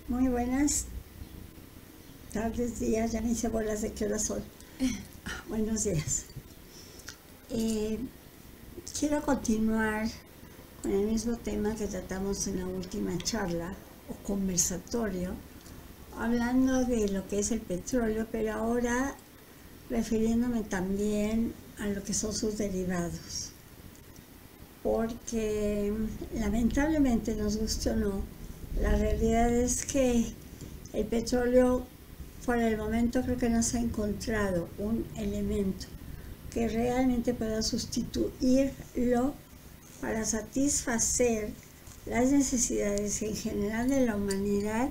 Muy buenas tardes, días, ya me hice bolas de qué hora son. Buenos días. Quiero continuar con el mismo tema que tratamos en la última charla o conversatorio, hablando de lo que es el petróleo, pero ahora refiriéndome también a lo que son sus derivados. Porque lamentablemente, nos guste o no, la realidad es que el petróleo, por el momento, creo que no se ha encontrado un elemento que realmente pueda sustituirlo para satisfacer las necesidades en general de la humanidad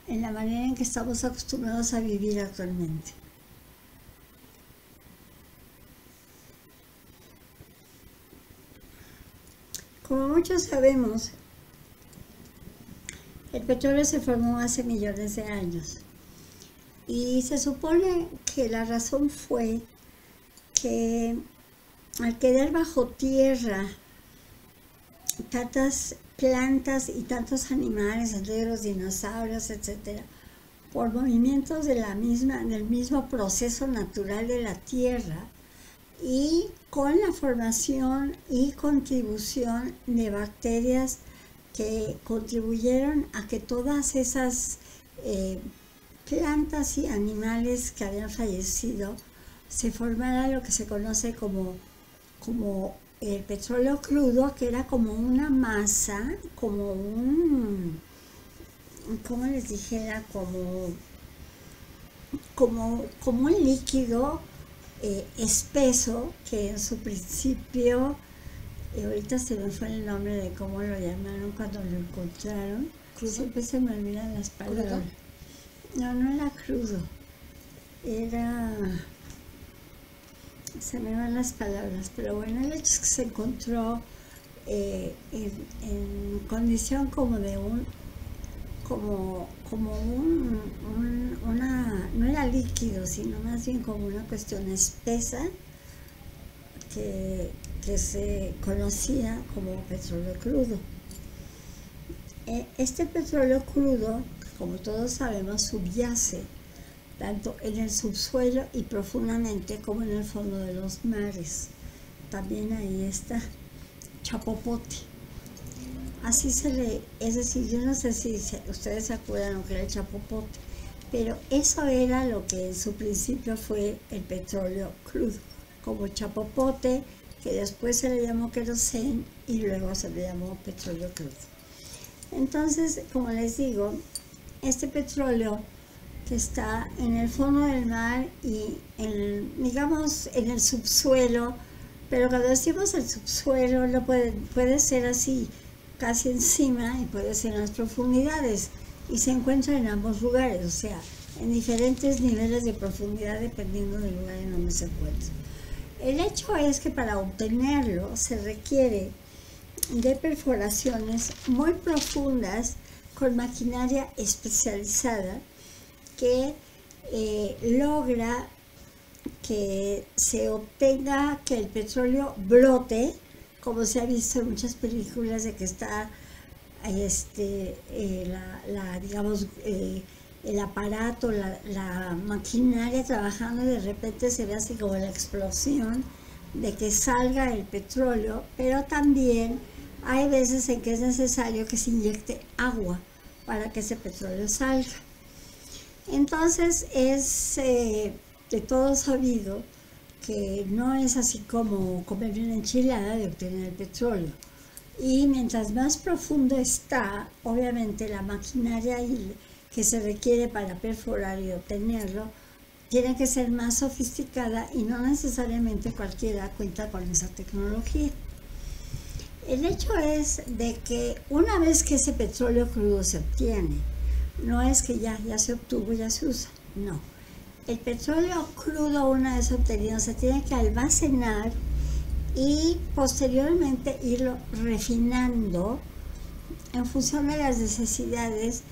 en la manera en que estamos acostumbrados a vivir actualmente. Como muchos sabemos, el petróleo se formó hace millones de años y se supone que la razón fue que al quedar bajo tierra tantas plantas y tantos animales, entre los dinosaurios, etc., por movimientos del mismo proceso natural de la tierra y con la formación y contribución de bacterias que contribuyeron a que todas esas plantas y animales que habían fallecido se formara lo que se conoce como el petróleo crudo, que era como una masa, como un, ¿cómo les dijera? Como un líquido espeso que en su principio, ahorita se me fue el nombre de cómo lo llamaron cuando lo encontraron. ¿Crudo? Siempre se me olvidan las palabras. ¿Crudo? No era crudo, era... se me van las palabras, pero bueno, el hecho es que se encontró en condición como de no era líquido, sino más bien como una cuestión espesa que se conocía como petróleo crudo. Este petróleo crudo, como todos sabemos, subyace tanto en el subsuelo y profundamente como en el fondo de los mares. También ahí está chapopote. Así es decir, yo no sé si ustedes se acuerdan lo que era el chapopote, pero eso era lo que en su principio fue el petróleo crudo, como chapopote, que después se le llamó queroseno y luego se le llamó petróleo crudo. Entonces, como les digo, este petróleo que está en el fondo del mar y digamos en el subsuelo, pero cuando decimos el subsuelo no puede ser así casi encima y puede ser en las profundidades, y se encuentra en ambos lugares, o sea, en diferentes niveles de profundidad dependiendo del lugar en donde se encuentra. El hecho es que para obtenerlo se requiere de perforaciones muy profundas con maquinaria especializada que logra que se obtenga que el petróleo brote, como se ha visto en muchas películas, de que está digamos, el aparato, la maquinaria trabajando y de repente se ve así como la explosión de que salga el petróleo, pero también hay veces en que es necesario que se inyecte agua para que ese petróleo salga. Entonces es de todo sabido que no es así como comer una enchilada de obtener el petróleo. Y mientras más profundo está, obviamente la maquinaria que se requiere para perforar y obtenerlo tiene que ser más sofisticada y no necesariamente cualquiera cuenta con esa tecnología. El hecho es de que una vez que ese petróleo crudo se obtiene, no es que ya se obtuvo, ya se usa, no. El petróleo crudo, una vez obtenido, se tiene que almacenar y posteriormente irlo refinando en función de las necesidades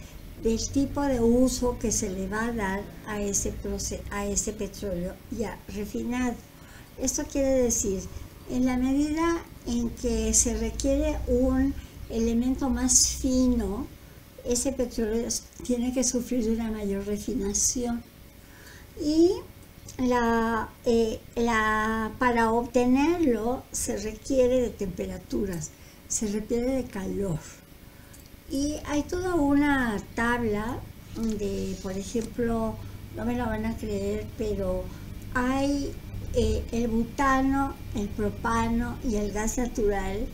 del tipo de uso que se le va a dar a ese petróleo ya refinado. Esto quiere decir, en la medida en que se requiere un elemento más fino ese petróleo tiene que sufrir de una mayor refinación. Y para obtenerlo se requiere de temperaturas, se requiere de calor. Y hay toda una tabla de, por ejemplo, no me la van a creer, pero hay el butano, el propano y el gas natural,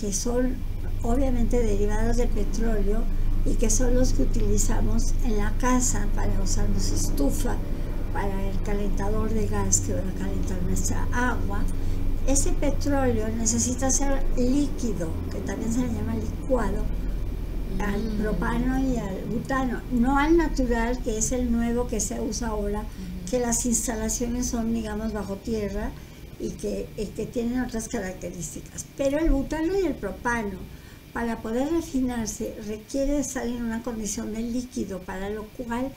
que son obviamente derivados del petróleo y que son los que utilizamos en la casa para usarnos estufa, para el calentador de gas que va a calentar nuestra agua. Ese petróleo necesita ser líquido, que también se le llama licuado, al propano y al butano, no al natural, que es el nuevo que se usa ahora, que las instalaciones son, digamos, bajo tierra y que tienen otras características. Pero el butano y el propano, para poder refinarse, requiere estar en una condición de líquido, para lo cual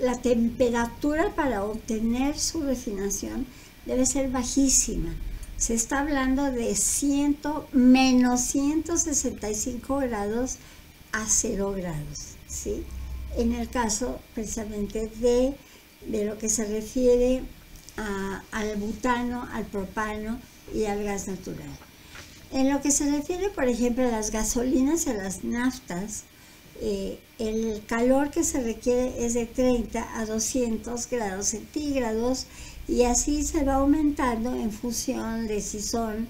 la temperatura para obtener su refinación debe ser bajísima. Se está hablando de menos 165 grados a 0 grados, ¿sí? En el caso precisamente de lo que se refiere al butano, al propano y al gas natural. En lo que se refiere, por ejemplo, a las gasolinas y a las naftas, el calor que se requiere es de 30 a 200 grados centígrados, y así se va aumentando en función de si son,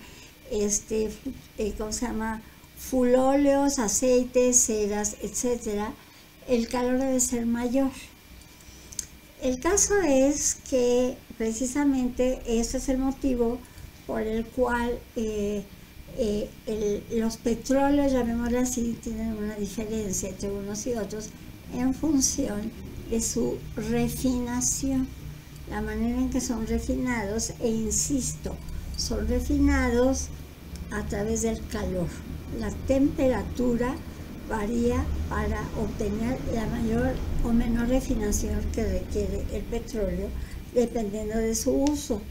¿cómo se llama?, fulóleos, aceites, ceras, etcétera. El calor debe ser mayor. El caso es que precisamente este es el motivo por el cual los petróleos, llamémoslo así, tienen una diferencia entre unos y otros en función de su refinación, la manera en que son refinados, e insisto, son refinados a través del calor. La temperatura varía para obtener la mayor o menor refinación que requiere el petróleo, dependiendo de su uso,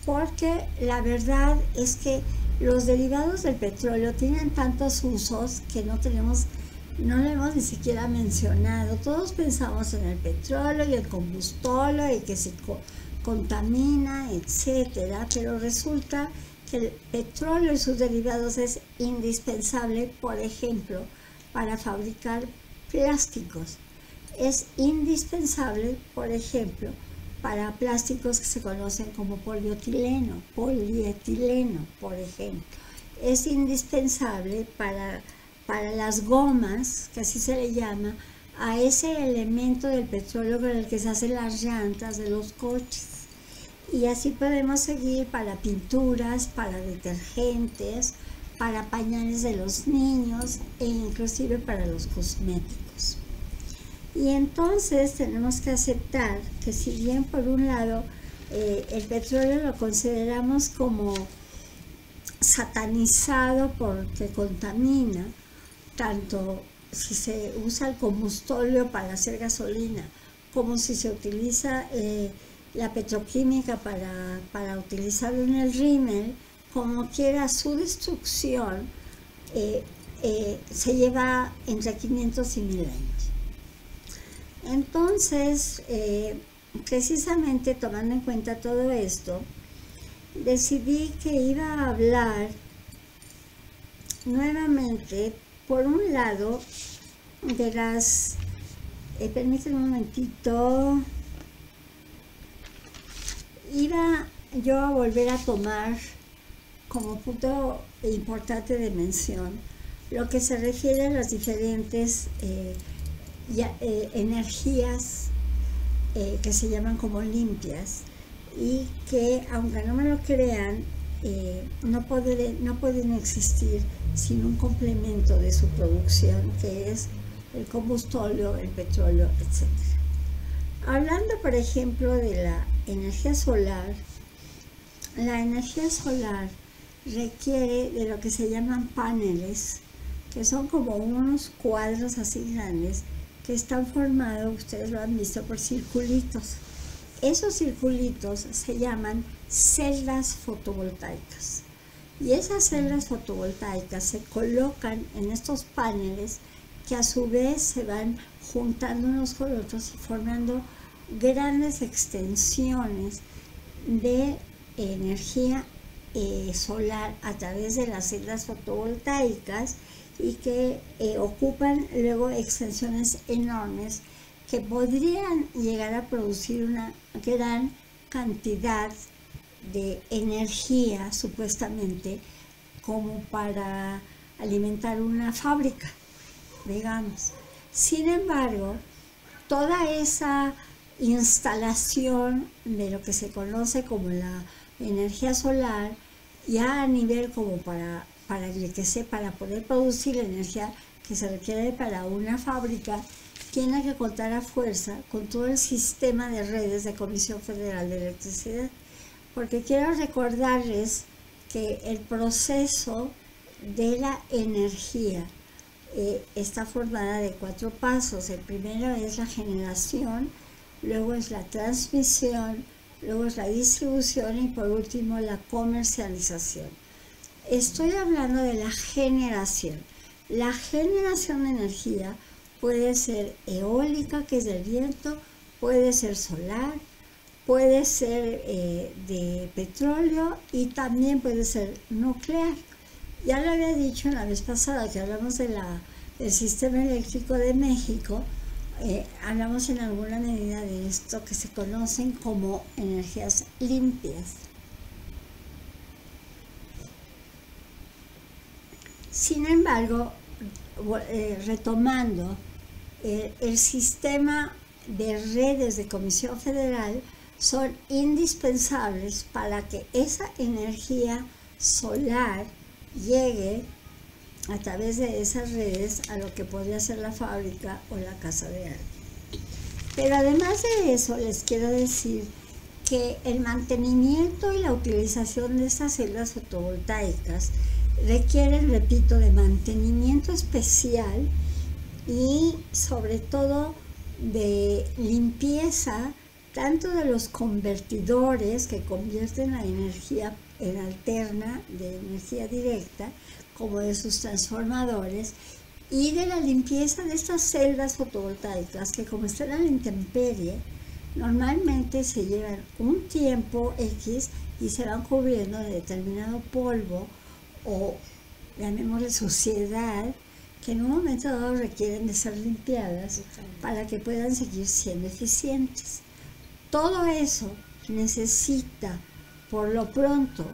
porque la verdad es que los derivados del petróleo tienen tantos usos que no lo hemos ni siquiera mencionado. Todos pensamos en el petróleo y el combustóleo y que se contamina, etcétera, pero resulta que el petróleo y sus derivados es indispensable, por ejemplo, para fabricar plásticos. Es indispensable, por ejemplo, para plásticos que se conocen como polietileno, por ejemplo. Es indispensable para las gomas, que así se le llama, a ese elemento del petróleo con el que se hacen las llantas de los coches. Y así podemos seguir para pinturas, para detergentes, para pañales de los niños e inclusive para los cosméticos. Y entonces tenemos que aceptar que, si bien por un lado el petróleo lo consideramos como satanizado porque contamina, tanto si se usa el combustóleo para hacer gasolina como si se utiliza la petroquímica para utilizarlo en el rímel, como quiera, su destrucción se lleva entre 500 y 1000 años. Entonces, precisamente tomando en cuenta todo esto, decidí que iba a hablar nuevamente, por un lado, de las... permítanme un momentito. Iba yo a volver a tomar como punto importante de mención lo que se refiere a las diferentes energías que se llaman como limpias, y que, aunque no me lo crean, no pueden existir sin un complemento de su producción, que es el combustóleo, el petróleo, etc. Hablando, por ejemplo, de la energía solar requiere de lo que se llaman paneles, que son como unos cuadros así grandes que están formados, ustedes lo han visto, por circulitos. Esos circulitos se llaman celdas fotovoltaicas, y esas celdas fotovoltaicas se colocan en estos paneles que a su vez se van juntando unos con otros y formando grandes extensiones de energía solar a través de las celdas fotovoltaicas y que ocupan luego extensiones enormes que podrían llegar a producir una gran cantidad de energía supuestamente como para alimentar una fábrica, digamos. Sin embargo, toda esa instalación de lo que se conoce como la energía solar, ya a nivel como para poder producir la energía que se requiere para una fábrica, tiene que contar a fuerza con todo el sistema de redes de Comisión Federal de Electricidad. Porque quiero recordarles que el proceso de la energía está formada de 4 pasos. El primero es la generación, luego es la transmisión, luego es la distribución y por último la comercialización. Estoy hablando de la generación. La generación de energía puede ser eólica, que es del viento, puede ser solar, puede ser de petróleo y también puede ser nuclear. Ya lo había dicho la vez pasada que hablamos del sistema eléctrico de México, hablamos en alguna medida de esto que se conocen como energías limpias. Sin embargo, retomando, el sistema de redes de Comisión Federal son indispensables para que esa energía solar llegue a través de esas redes a lo que podría ser la fábrica o la casa de alguien. Pero además de eso, les quiero decir que el mantenimiento y la utilización de estas celdas fotovoltaicas requieren, repito, de mantenimiento especial y sobre todo de limpieza tanto de los convertidores que convierten la energía en alterna de energía directa como de sus transformadores y de la limpieza de estas celdas fotovoltaicas que como están a la intemperie normalmente se llevan un tiempo X y se van cubriendo de determinado polvo o llamémosle suciedad que en un momento dado requieren de ser limpiadas para que puedan seguir siendo eficientes. Todo eso necesita, por lo pronto,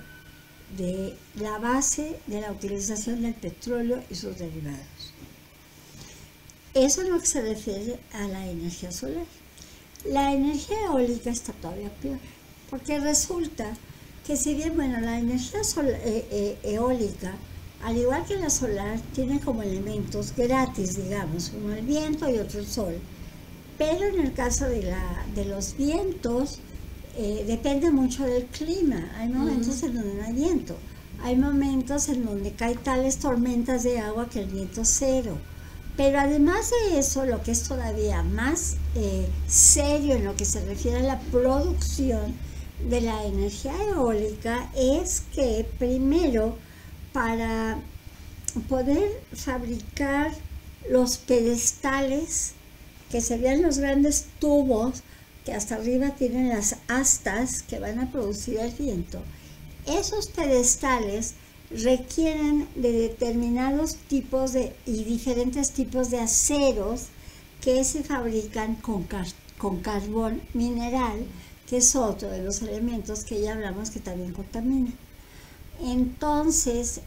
de la base de la utilización del petróleo y sus derivados. Eso es lo que se refiere a la energía solar. La energía eólica está todavía peor, porque resulta que si bien, bueno, la energía eólica, al igual que la solar, tiene como elementos gratis, digamos, uno el viento y otro el sol. Pero en el caso de los vientos, depende mucho del clima. Hay momentos en donde no hay viento. Hay momentos en donde caen tales tormentas de agua que el viento es cero. Pero además de eso, lo que es todavía más serio en lo que se refiere a la producción de la energía eólica es que primero, para poder fabricar los pedestales, que serían los grandes tubos que hasta arriba tienen las astas que van a producir el viento, esos pedestales requieren de determinados tipos y diferentes tipos de aceros que se fabrican con carbón mineral, que es otro de los elementos que ya hablamos que también contamina. Entonces,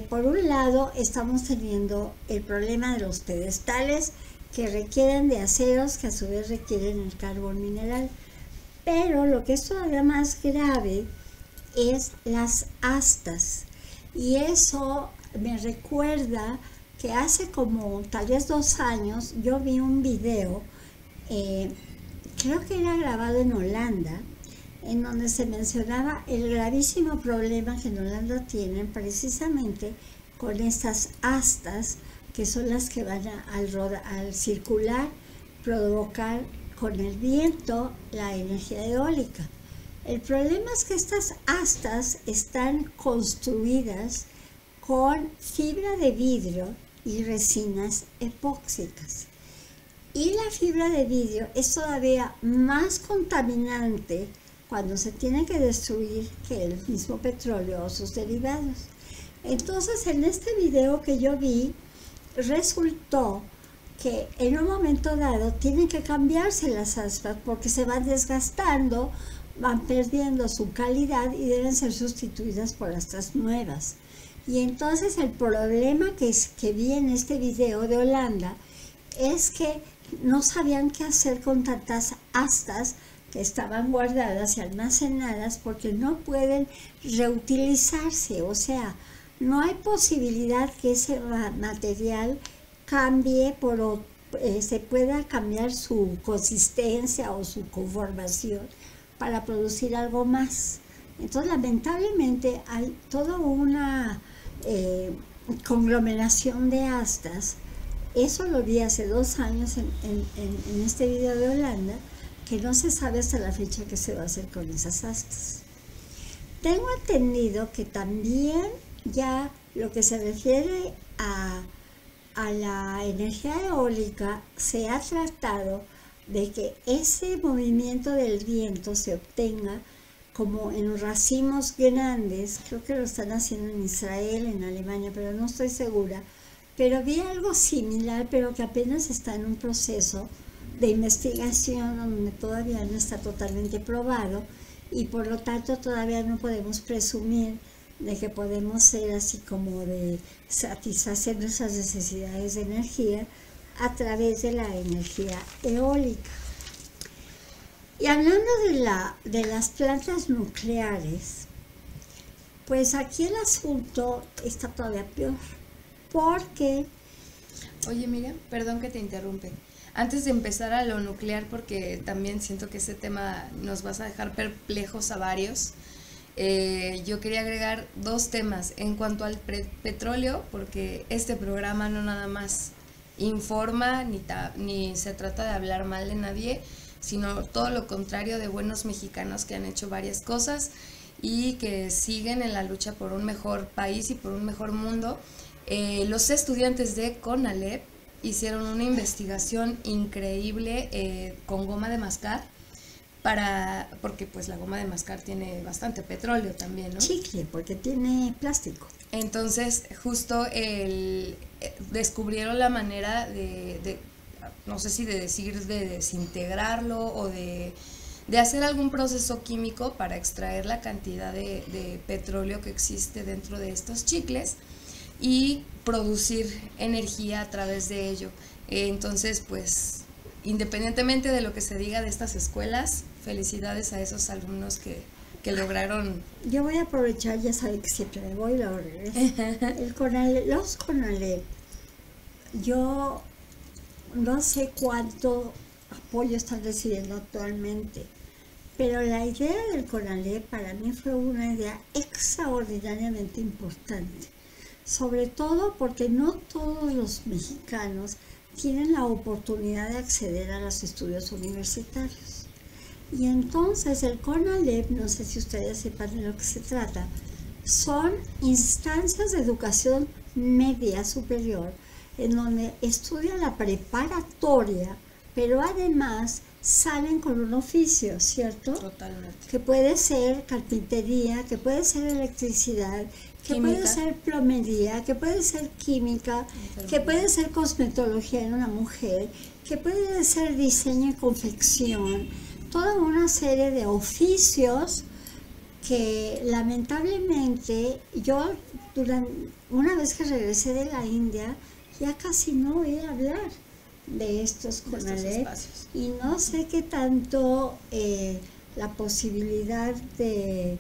por un lado estamos teniendo el problema de los pedestales que requieren de aceros que a su vez requieren el carbón mineral. Pero lo que es todavía más grave es las astas. Y eso me recuerda que hace como tal vez 2 años yo vi un video, creo que era grabado en Holanda, en donde se mencionaba el gravísimo problema que en Holanda tienen precisamente con estas astas, que son las que van al circular, provocar con el viento la energía eólica. El problema es que estas astas están construidas con fibra de vidrio y resinas epóxicas. Y la fibra de vidrio es todavía más contaminante cuando se tiene que destruir que el mismo petróleo o sus derivados. Entonces, en este video que yo vi, resultó que en un momento dado tienen que cambiarse las aspas porque se van desgastando, van perdiendo su calidad y deben ser sustituidas por astas nuevas. Y entonces el problema que vi en este video de Holanda es que no sabían qué hacer con tantas astas que estaban guardadas y almacenadas porque no pueden reutilizarse, o sea, no hay posibilidad que ese material cambie se pueda cambiar su consistencia o su conformación para producir algo más. Entonces, lamentablemente, hay toda una conglomeración de astas. Eso lo vi hace 2 años en este video de Holanda, que no se sabe hasta la fecha qué se va a hacer con esas astas. Tengo entendido que también ya lo que se refiere a la energía eólica se ha tratado de que ese movimiento del viento se obtenga como en racimos grandes. Creo que lo están haciendo en Israel, en Alemania, pero no estoy segura. Pero vi algo similar, pero que apenas está en un proceso de investigación donde todavía no está totalmente probado y por lo tanto todavía no podemos presumir de que podemos ser así como de satisfacer nuestras necesidades de energía a través de la energía eólica. Y hablando de las plantas nucleares, pues aquí el asunto está todavía peor, porque... Oye, Miriam, perdón que te interrumpe. Antes de empezar a lo nuclear, porque también siento que ese tema nos vas a dejar perplejos a varios, yo quería agregar 2 temas en cuanto al petróleo, porque este programa no nada más informa ni se trata de hablar mal de nadie, sino todo lo contrario, de buenos mexicanos que han hecho varias cosas y que siguen en la lucha por un mejor país y por un mejor mundo. Los estudiantes de CONALEP hicieron una investigación increíble con goma de mascar, porque pues la goma de mascar tiene bastante petróleo también, ¿no? Chicle, porque tiene plástico. Entonces, justo descubrieron la manera no sé si de decir, de desintegrarlo o de hacer algún proceso químico para extraer la cantidad de petróleo que existe dentro de estos chicles y producir energía a través de ello. Entonces, pues, independientemente de lo que se diga de estas escuelas, felicidades a esos alumnos que lograron. Yo voy a aprovechar, ya saben que siempre me voy y luego regreso. Los CONALEP, yo no sé cuánto apoyo están recibiendo actualmente, pero la idea del CONALEP para mí fue una idea extraordinariamente importante, sobre todo porque no todos los mexicanos tienen la oportunidad de acceder a los estudios universitarios. Y entonces el CONALEP, no sé si ustedes sepan de lo que se trata, son instancias de educación media superior en donde estudian la preparatoria, pero además salen con un oficio, ¿cierto? Totalmente. Que puede ser carpintería, que puede ser electricidad, que Química. puede ser plomería, que puede ser química, que puede ser cosmetología en una mujer, que puede ser diseño y confección, toda una serie de oficios que lamentablemente yo una vez que regresé de la India ya casi no oí hablar de estos CONALEP y no sé qué tanto la posibilidad de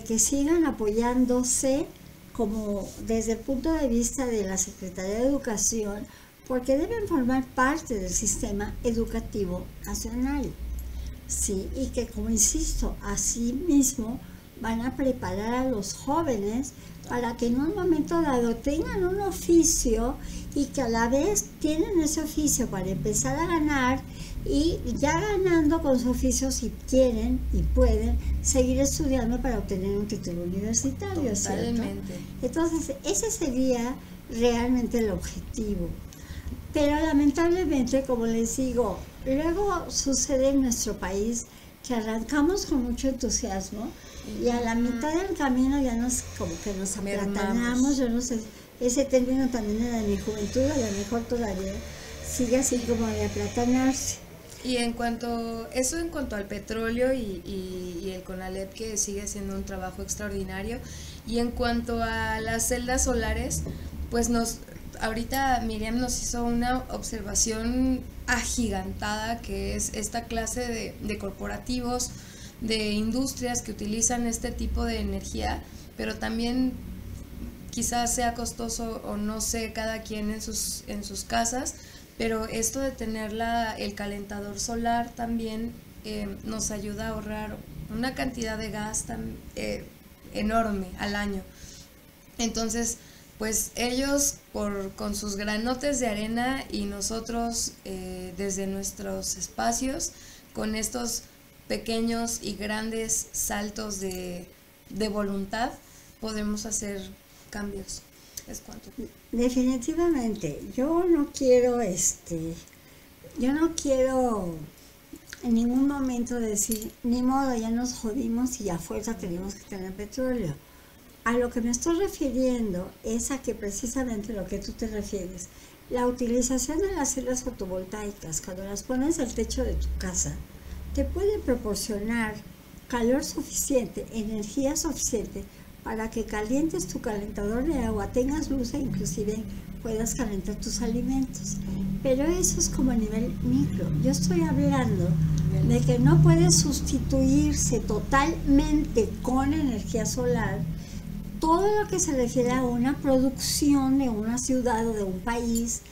que sigan apoyándose como desde el punto de vista de la Secretaría de Educación, porque deben formar parte del sistema educativo nacional, sí, y que, como insisto, así mismo van a preparar a los jóvenes para que en un momento dado tengan un oficio y que a la vez tienen ese oficio para empezar a ganar y ya ganando con su oficio, si quieren y pueden, seguir estudiando para obtener un título universitario. Totalmente. ¿Cierto? Entonces, ese sería realmente el objetivo. Pero lamentablemente, como les digo, luego sucede en nuestro país que arrancamos con mucho entusiasmo y a la mitad del camino ya como que nos aplatanamos. Yo no sé, ese término también era de mi juventud, a lo mejor todavía sigue así como de aplatanarse. Y en cuanto al petróleo y el CONALEP, que sigue haciendo un trabajo extraordinario, y en cuanto a las celdas solares, pues ahorita Miriam nos hizo una observación agigantada, que es esta clase de corporativos, de industrias que utilizan este tipo de energía, pero también quizás sea costoso o no sé, cada quien en sus casas, pero esto de tener el calentador solar también nos ayuda a ahorrar una cantidad de gas enorme al año. Entonces, pues ellos con sus granotes de arena y nosotros desde nuestros espacios, con estos pequeños y grandes saltos de voluntad, podemos hacer cambios. ¿Es cuánto? Definitivamente, yo no quiero en ningún momento decir, ni modo, ya nos jodimos y a fuerza tenemos que tener petróleo. A lo que me estoy refiriendo es a que precisamente lo que tú te refieres, la utilización de las celdas fotovoltaicas, cuando las pones al techo de tu casa, te puede proporcionar calor suficiente, energía suficiente para que calientes tu calentador de agua, tengas luz e inclusive puedas calentar tus alimentos. Pero eso es como a nivel micro. Yo estoy hablando de que no puede sustituirse totalmente con energía solar todo lo que se refiere a una producción de una ciudad o de un país,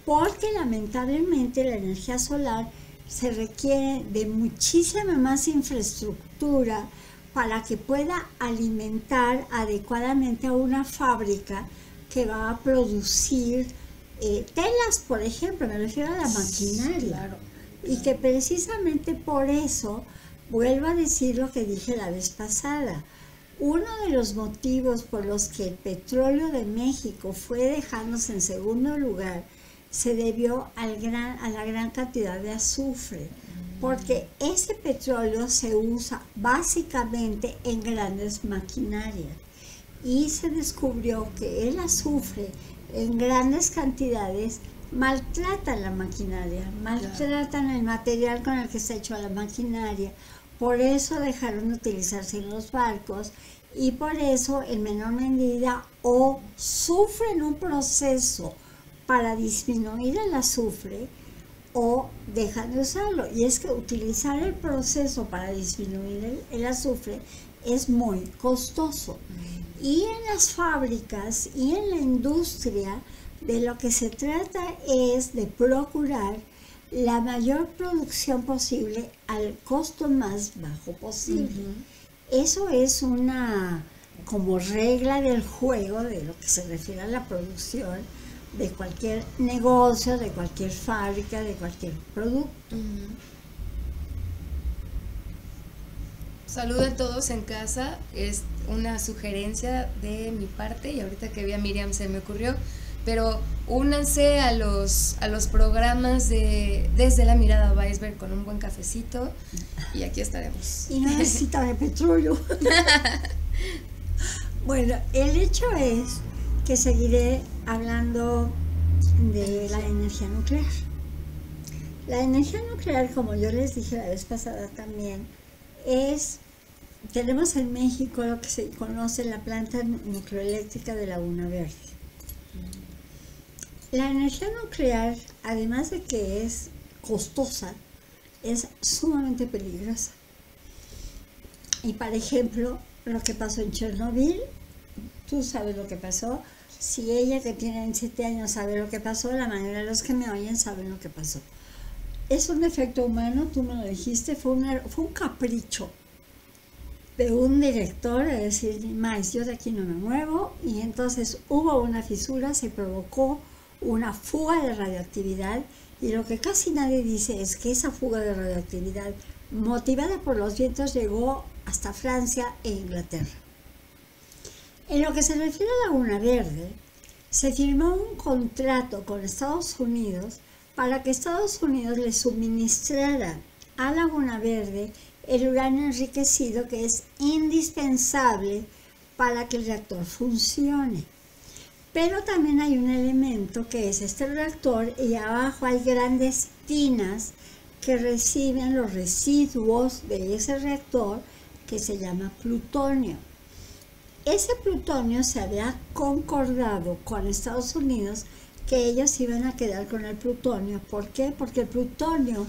porque lamentablemente la energía solar se requiere de muchísima más infraestructura para que pueda alimentar adecuadamente a una fábrica que va a producir telas, por ejemplo, me refiero a la maquinaria. Claro. Y que precisamente por eso, vuelvo a decir lo que dije la vez pasada, uno de los motivos por los que el petróleo de México fue dejándose en segundo lugar se debió a la gran cantidad de azufre, porque ese petróleo se usa básicamente en grandes maquinarias y se descubrió que el azufre en grandes cantidades maltratan la maquinaria, maltratan el material con el que está hecho la maquinaria. Por eso dejaron de utilizarse en los barcos y por eso en menor medida o sufren un proceso para disminuir el azufre o dejan de usarlo. Y es que utilizar el proceso para disminuir el azufre es muy costoso. Y en las fábricas y en la industria de lo que se trata es de procurar la mayor producción posible al costo más bajo posible. Eso es una como regla del juego de lo que se refiere a la producción de cualquier negocio, de cualquier fábrica, de cualquier producto. Saludo a todos en casa, es una sugerencia de mi parte y ahorita que vi a Miriam se me ocurrió, pero únanse a los programas de Desde la Mirada Weisberg con un buen cafecito y aquí estaremos. Y no necesitan el petróleo. Bueno, el hecho es que seguiré hablando de la energía nuclear. La energía nuclear, como yo les dije la vez pasada también, tenemos en México lo que se conoce la planta nucleoeléctrica de Laguna Verde. La energía nuclear, además de que es costosa, es sumamente peligrosa. Y por ejemplo, lo que pasó en Chernobyl, tú sabes lo que pasó. Si ella que tiene 27 años sabe lo que pasó, la mayoría de los que me oyen saben lo que pasó. Es un defecto humano, tú me lo dijiste, fue un capricho de un director de decir, más, yo de aquí no me muevo, y entonces hubo una fisura, se provocó una fuga de radioactividad, y lo que casi nadie dice es que esa fuga de radioactividad, motivada por los vientos, llegó hasta Francia e Inglaterra. En lo que se refiere a Laguna Verde, se firmó un contrato con Estados Unidos para que Estados Unidos le suministrara a Laguna Verde el uranio enriquecido que es indispensable para que el reactor funcione. Pero también hay un elemento que es este reactor y abajo hay grandes tinas que reciben los residuos de ese reactor que se llama plutonio. Ese plutonio se había concordado con Estados Unidos que ellos iban a quedar con el plutonio. ¿Por qué? Porque el plutonio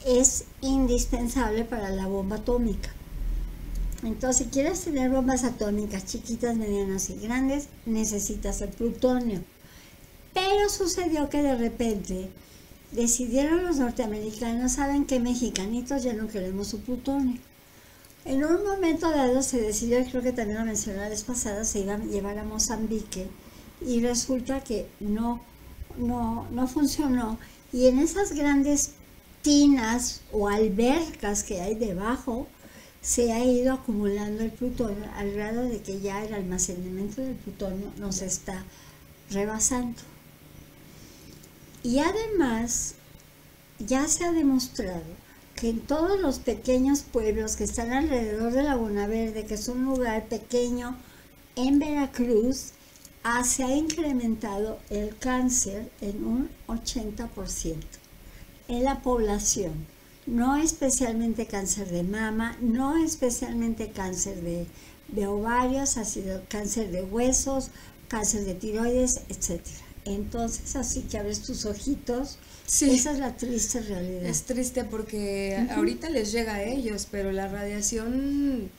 es indispensable para la bomba atómica. Entonces, si quieres tener bombas atómicas chiquitas, medianas y grandes, necesitas el plutonio. Pero sucedió que de repente decidieron los norteamericanos, saben que mexicanitos ya no queremos su plutonio. En un momento dado se decidió, creo que también lo mencioné la vez pasada, se iba a llevar a Mozambique y resulta que no funcionó. Y en esas grandes tinas o albercas que hay debajo, se ha ido acumulando el plutonio al grado de que ya el almacenamiento del plutonio nos está rebasando. Y además, ya se ha demostrado que en todos los pequeños pueblos que están alrededor de Laguna Verde, que es un lugar pequeño en Veracruz, se ha incrementado el cáncer en un 80% en la población. No especialmente cáncer de mama, no especialmente cáncer de ovarios, ha sido cáncer de huesos, cáncer de tiroides, etc. Entonces, así que abres tus ojitos. Sí, esa es la triste realidad. Es triste porque ahorita les llega a ellos, pero la radiación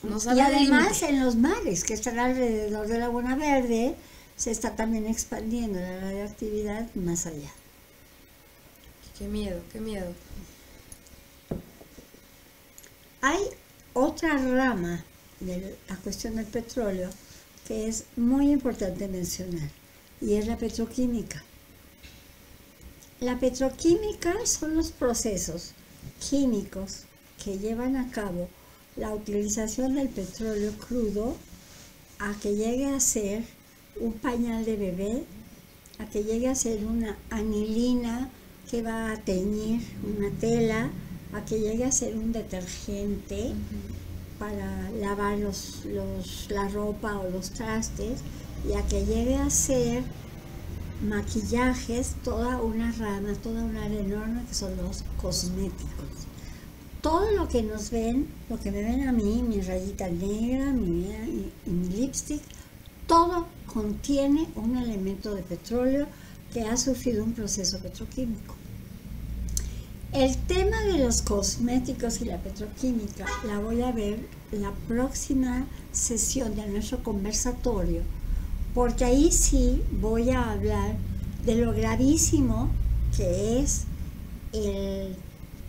no sabe. Y además en los mares que están alrededor de Laguna Verde se está también expandiendo la radioactividad más allá. Qué miedo, qué miedo. Hay otra rama de la cuestión del petróleo que es muy importante mencionar y es la petroquímica. La petroquímica son los procesos químicos que llevan a cabo la utilización del petróleo crudo a que llegue a ser un pañal de bebé, a que llegue a ser una anilina que va a teñir una tela, a que llegue a ser un detergente para lavar la ropa o los trastes, y a que llegue a ser maquillajes, toda una rama, toda una área enorme que son los cosméticos. Todo lo que nos ven, lo que me ven a mí, mi rayita negra, mi lipstick, todo contiene un elemento de petróleo que ha sufrido un proceso petroquímico. El tema de los cosméticos y la petroquímica la voy a ver la próxima sesión de nuestro conversatorio, porque ahí sí voy a hablar de lo gravísimo que es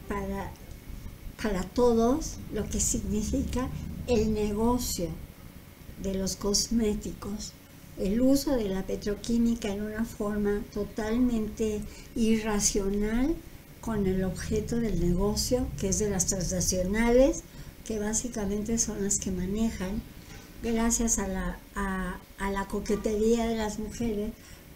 para todos lo que significa el negocio de los cosméticos, el uso de la petroquímica en una forma totalmente irracional con el objeto del negocio, que es de las transnacionales, que básicamente son las que manejan, gracias a la coquetería de las mujeres,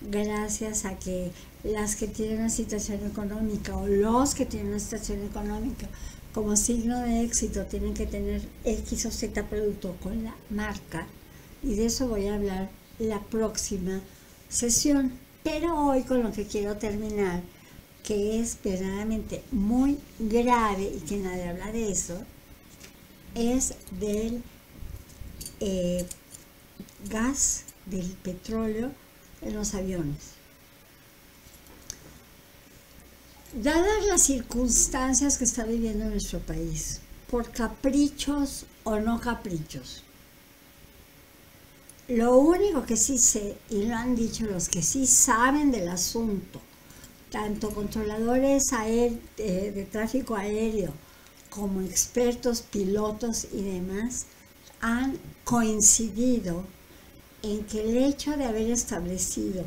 gracias a que las que tienen una situación económica o los que tienen una situación económica como signo de éxito tienen que tener X o Z producto con la marca, y de eso voy a hablar la próxima sesión. Pero hoy con lo que quiero terminar, que es verdaderamente muy grave y que nadie habla de eso, es del gas del petróleo en los aviones. Dadas las circunstancias que está viviendo nuestro país, por caprichos o no caprichos, lo único que sí sé, y lo han dicho los que sí saben del asunto, tanto controladores de tráfico aéreo como expertos, pilotos y demás, han coincidido en que el hecho de haber establecido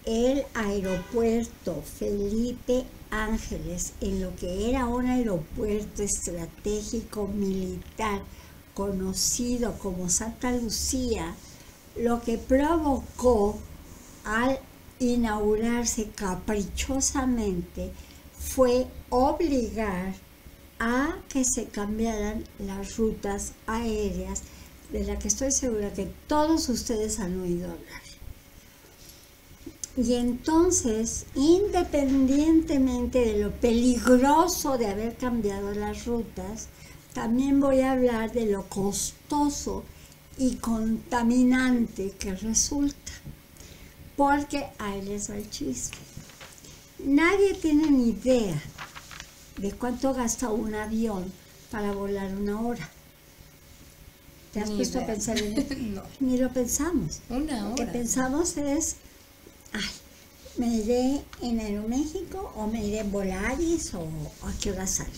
el aeropuerto Felipe Ángeles en lo que era un aeropuerto estratégico militar conocido como Santa Lucía, lo que provocó al inaugurarse caprichosamente fue obligar a que se cambiaran las rutas aéreas, de la que estoy segura que todos ustedes han oído hablar. Y entonces, independientemente de lo peligroso de haber cambiado las rutas, también voy a hablar de lo costoso y contaminante que resulta. Porque ahí les va el chiste. Nadie tiene ni idea de cuánto gasta un avión para volar una hora. ¿Te has puesto a pensar en eso? No. Ni lo pensamos. Una hora. Lo que pensamos es, ay, me iré en Aeroméxico o me iré en Volaris o a qué hora sale.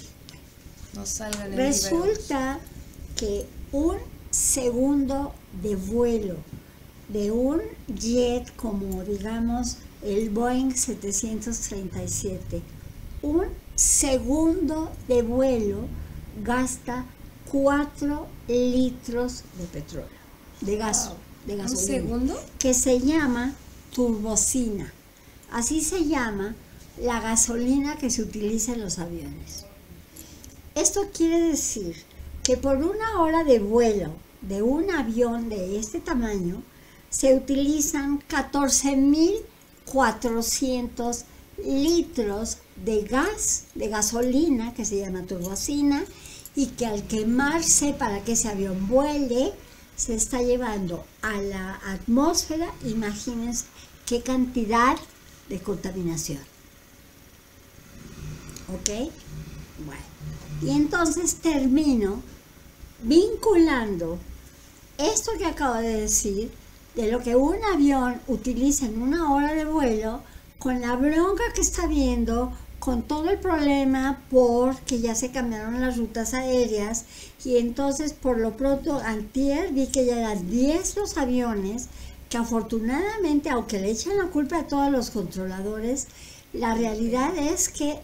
No salgan en Resulta que un segundo de vuelo de un jet como digamos el Boeing 737, un segundo de vuelo gasta 4 litros de petróleo, de gas, Wow. de ¿Un gasolina, segundo? que se llama turbocina. Así se llama la gasolina que se utiliza en los aviones. Esto quiere decir que por una hora de vuelo de un avión de este tamaño se utilizan 14.400 litros de gas, de gasolina, que se llama turbocina, y que al quemarse para que ese avión vuele, se está llevando a la atmósfera, imagínense qué cantidad de contaminación. ¿Ok? Bueno, y entonces termino vinculando esto que acabo de decir, de lo que un avión utiliza en una hora de vuelo, con la bronca que está viendo, con todo el problema porque ya se cambiaron las rutas aéreas, y entonces por lo pronto antier vi que ya eran 10 los aviones que afortunadamente, aunque le echan la culpa a todos los controladores, la realidad es que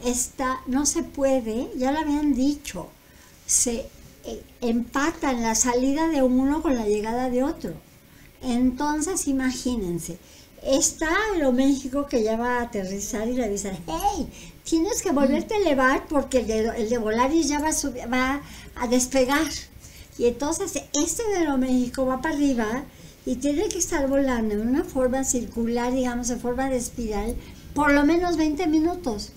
no se puede, ya lo habían dicho, se empatan la salida de uno con la llegada de otro. Entonces imagínense, está Aeroméxico que ya va a aterrizar y le avisan, hey, tienes que volverte a elevar porque el de Volaris ya va a despegar. Y entonces este de Aeroméxico va para arriba y tiene que estar volando en una forma circular, digamos, en forma de espiral, por lo menos 20 minutos.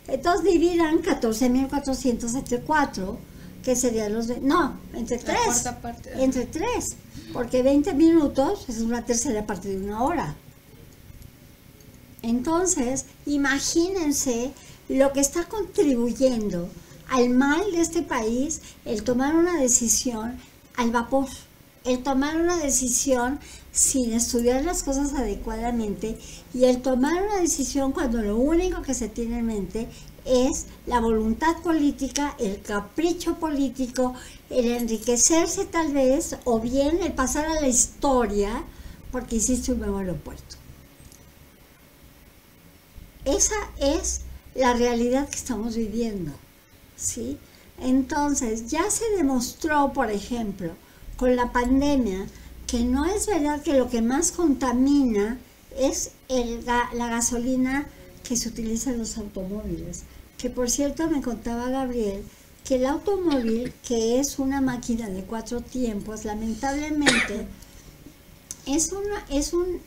Entonces dividan 14.400 entre 4, que serían los... No, entre 3. La cuarta parte. Entre 3, porque 20 minutos es una tercera parte de una hora. Entonces, imagínense lo que está contribuyendo al mal de este país el tomar una decisión al vapor, el tomar una decisión sin estudiar las cosas adecuadamente y el tomar una decisión cuando lo único que se tiene en mente es la voluntad política, el capricho político, el enriquecerse tal vez, o bien el pasar a la historia porque hiciste un nuevo aeropuerto. Esa es la realidad que estamos viviendo, ¿sí? Entonces, ya se demostró, por ejemplo, con la pandemia, que no es verdad que lo que más contamina es la gasolina que se utiliza en los automóviles. Que por cierto me contaba Gabriel que el automóvil, que es una máquina de 4 tiempos, lamentablemente es un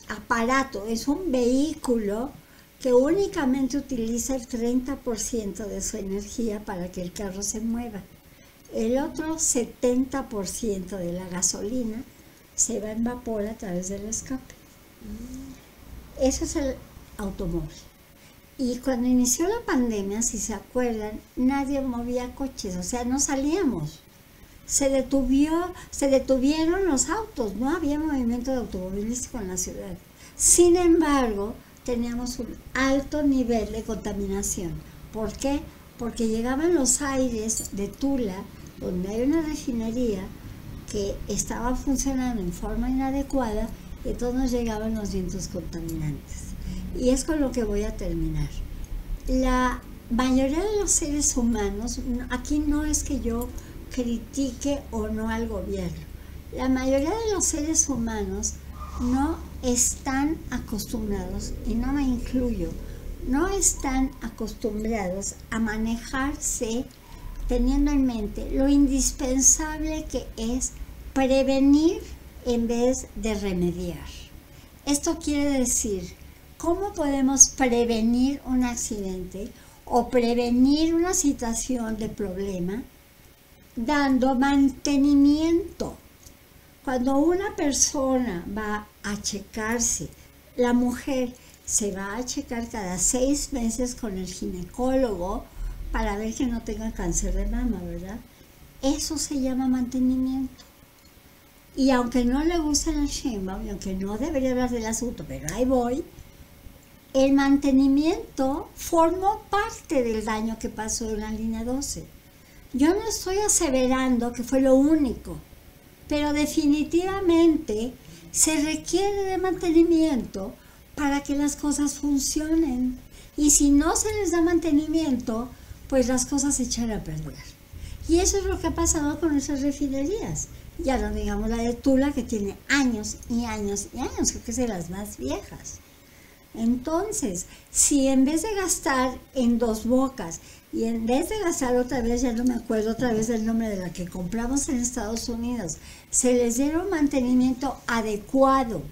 aparato, es un vehículo que únicamente utiliza el 30% de su energía para que el carro se mueva. El otro 70% de la gasolina se va en vapor a través del escape. Eso es el automóvil. Y cuando inició la pandemia, si se acuerdan, nadie movía coches, o sea, no salíamos. Se detuvieron los autos, no había movimiento de automovilístico en la ciudad. Sin embargo, teníamos un alto nivel de contaminación. ¿Por qué? Porque llegaban los aires de Tula, donde hay una refinería que estaba funcionando en forma inadecuada, y entonces nos llegaban los vientos contaminantes. Y es con lo que voy a terminar. La mayoría de los seres humanos, aquí no es que yo critique o no al gobierno, la mayoría de los seres humanos no están acostumbrados, y no me incluyo, no están acostumbrados a manejarse teniendo en mente lo indispensable que es prevenir en vez de remediar. Esto quiere decir, ¿cómo podemos prevenir un accidente o prevenir una situación de problema? Dando mantenimiento. Cuando una persona va a checarse, la mujer se va a checar cada 6 meses con el ginecólogo para ver que no tenga cáncer de mama, ¿verdad? Eso se llama mantenimiento. Y aunque no le guste a Sheinbaum, y aunque no debería hablar del asunto, pero ahí voy, el mantenimiento formó parte del daño que pasó en la línea 12. Yo no estoy aseverando que fue lo único, pero definitivamente se requiere de mantenimiento para que las cosas funcionen. Y si no se les da mantenimiento, pues las cosas se echan a perder. Y eso es lo que ha pasado con nuestras refinerías. Ya no digamos la de Tula, que tiene años y años y años, creo que es de las más viejas. Entonces, si en vez de gastar en Dos Bocas y en vez de gastar otra vez, ya no me acuerdo otra vez del nombre de la que compramos en Estados Unidos, se les diera un mantenimiento adecuado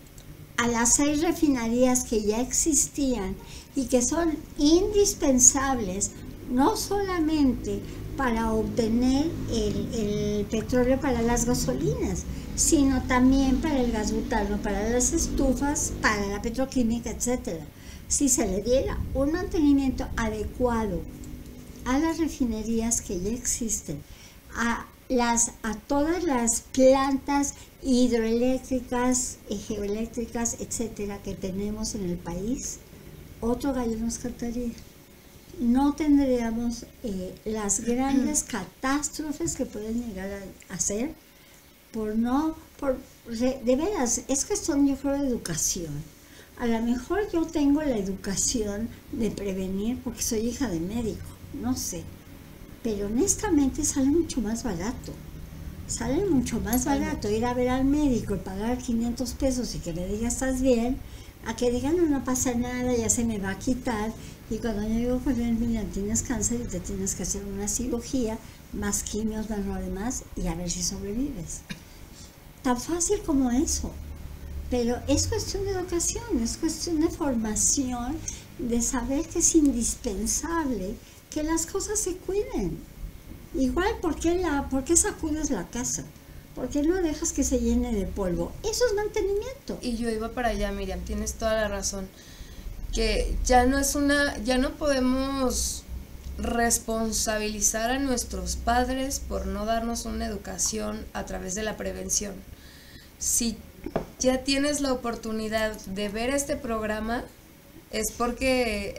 a las 6 refinerías que ya existían y que son indispensables no solamente para obtener el petróleo para las gasolinas, sino también para el gas butano, para las estufas, para la petroquímica, etc. Si se le diera un mantenimiento adecuado a las refinerías que ya existen, a todas las plantas hidroeléctricas, geoeléctricas, etcétera, que tenemos en el país, otro gallo nos cantaría. No tendríamos las grandes catástrofes que pueden llegar a ser de veras, es cuestión, yo creo, de educación. A lo mejor yo tengo la educación de prevenir porque soy hija de médico, no sé, pero honestamente sale mucho más barato. Sale mucho más barato ir a ver al médico y pagar 500 pesos y que me diga estás bien, a que digan no pasa nada, ya se me va a quitar. Y cuando yo digo con él, mira, tienes cáncer y te tienes que hacer una cirugía, más quimios, más lo demás, y a ver si sobrevives. Tan fácil como eso. Pero es cuestión de educación, es cuestión de formación, de saber que es indispensable que las cosas se cuiden. Igual, ¿por qué sacudes la casa? ¿Por qué no dejas que se llene de polvo? Eso es mantenimiento. Y yo iba para allá, Miriam, tienes toda la razón. Que ya no podemos responsabilizar a nuestros padres por no darnos una educación a través de la prevención. Si ya tienes la oportunidad de ver este programa, es porque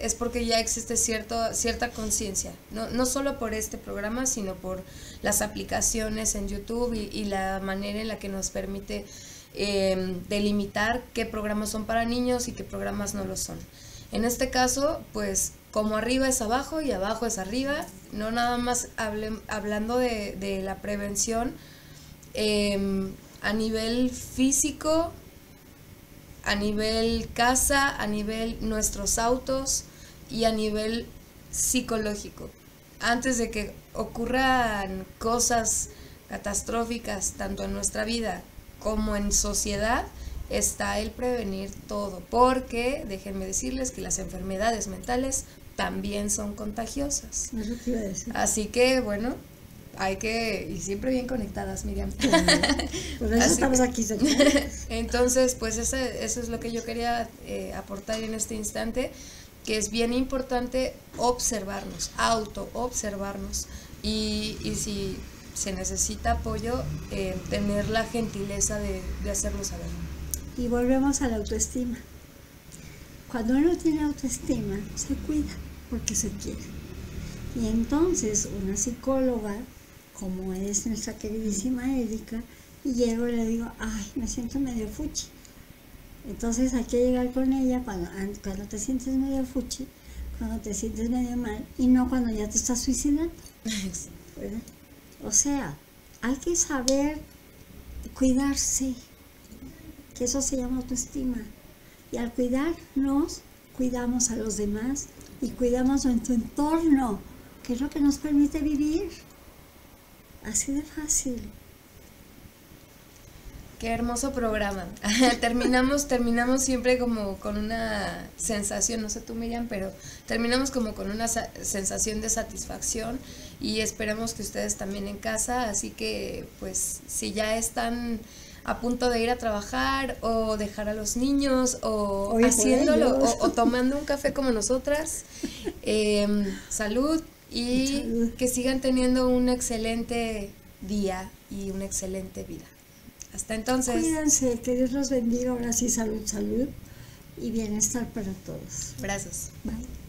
ya existe cierta conciencia, no solo por este programa, sino por las aplicaciones en YouTube y la manera en la que nos permite delimitar qué programas son para niños y qué programas no lo son. En este caso, pues como arriba es abajo y abajo es arriba, no nada más hablando de la prevención a nivel físico, a nivel casa, a nivel nuestros autos y a nivel psicológico. Antes de que ocurran cosas catastróficas tanto en nuestra vida como en sociedad, está el prevenir todo, porque déjenme decirles que las enfermedades mentales también son contagiosas. Es lo que iba a decir. Así que bueno, y siempre bien conectadas, Miriam. Por eso estamos aquí. Entonces, pues eso es lo que yo quería aportar en este instante, que es bien importante observarnos, auto-observarnos, y si se necesita apoyo, tener la gentileza de hacerlo saber. Y volvemos a la autoestima. Cuando uno tiene autoestima, se cuida porque se quiere. Y entonces una psicóloga, como es nuestra queridísima Erika, y llego y le digo, ay, me siento medio fuchi. Entonces hay que llegar con ella cuando te sientes medio fuchi, cuando te sientes medio mal, y no cuando ya te estás suicidando. ¿Verdad? O sea, hay que saber cuidarse. que eso se llama autoestima. Y al cuidarnos, cuidamos a los demás y cuidamos nuestro entorno, que es lo que nos permite vivir. Así de fácil. Qué hermoso programa. terminamos siempre como con una sensación, no sé tú, Miriam, pero terminamos como con una sensación de satisfacción y esperamos que ustedes también en casa, así que pues si ya están a punto de ir a trabajar o dejar a los niños o haciéndolo o tomando un café como nosotras, salud y que sigan teniendo un excelente día y una excelente vida. Hasta entonces. Cuídense, que Dios los bendiga. Ahora sí, salud, salud y bienestar para todos. Abrazos. Bye.